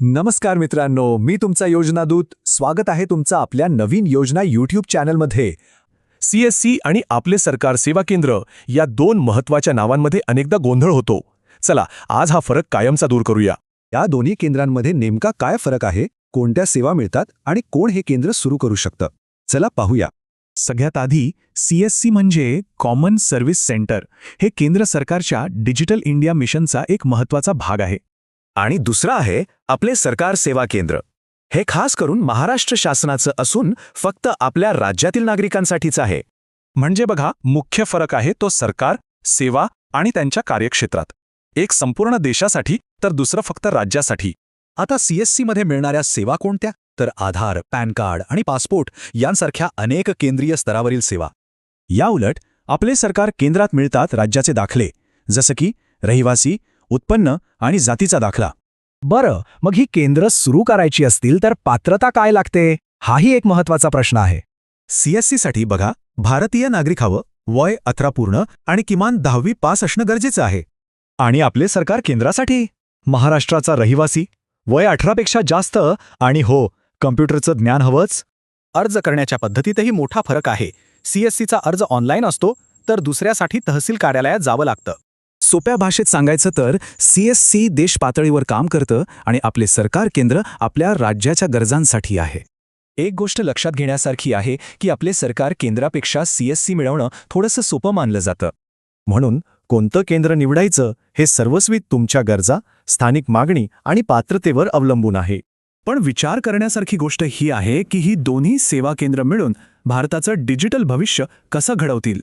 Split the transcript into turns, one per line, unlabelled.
नमस्कार मित्रांनो, मी तुमचा योजनादूत. स्वागत आहे तुमचं आपल्या नवीन योजना यूट्यूब चॅनलमध्ये.
CSC आणि आपले सरकार सेवा केंद्र या दोन महत्वाच्या नावांमध्ये अनेकदा गोंधळ होतो. चला, आज हा फरक कायमचा दूर करूया.
या दोन्ही केंद्रांमध्ये नेमका काय फरक आहे, कोणत्या सेवा मिळतात आणि कोण हे केंद्र सुरू करू शकतं, चला पाहूया.
सगळ्यात आधी CSC म्हणजे कॉमन सर्व्हिस सेंटर. हे केंद्र सरकारच्या डिजिटल इंडिया मिशनचा एक महत्वाचा भाग आहे.
आणि दुसरा आहे आपले सरकार सेवा केंद्र. हे खास करून महाराष्ट्र शासनाचं असून फक्त आपल्या राज्यातील नागरिकांसाठीच आहे.
म्हणजे बघा, मुख्य फरक आहे तो सरकार, सेवा आणि त्यांच्या कार्यक्षेत्रात. एक संपूर्ण देशासाठी तर दुसरं फक्त राज्यासाठी.
आता CSC मध्ये मिळणाऱ्या सेवा कोणत्या? तर आधार, पॅन कार्ड आणि पासपोर्ट यांसारख्या अनेक केंद्रीय स्तरावरील सेवा.
या उलट आपले सरकार केंद्रात मिळतात राज्याचे दाखले, जसं की रहिवासी, उत्पन्न आणि जातीचा दाखला.
बरं, मग ही केंद्र सुरू करायची असतील तर पात्रता काय लागते? हाही एक महत्वाचा प्रश्न आहे.
CSC साठी बघा, भारतीय नागरिक हवं, वय 18 पूर्ण आणि किमान 10वी पास असणं गरजेचं आहे.
आणि आपले सरकार केंद्रासाठी महाराष्ट्राचा रहिवासी, वय 18 पेक्षा जास्त आणि हो, कम्प्युटरचं ज्ञान हवंच.
अर्ज करण्याच्या पद्धतीतही मोठा फरक आहे. CSCचा अर्ज ऑनलाईन असतो, तर दुसऱ्यासाठी तहसील कार्यालयात जावं लागतं.
सोप्या भाषेत सांगायचं तर CSC देश पातळीवर काम करतं आणि आपले सरकार केंद्र आपल्या राज्याच्या गरजांसाठी आहे.
एक गोष्ट लक्षात घेण्यासारखी आहे की आपले सरकार केंद्रापेक्षा CSC मिळवणं थोडंसं सोपं मानलं जातं.
म्हणून कोणतं केंद्र निवडायचं हे सर्वस्वी तुमच्या गरजा, स्थानिक मागणी आणि पात्रतेवर अवलंबून आहे.
पण विचार करण्यासारखी गोष्ट ही आहे की ही दोन्ही सेवा केंद्र मिळून भारताचं डिजिटल भविष्य कसं घडवतील.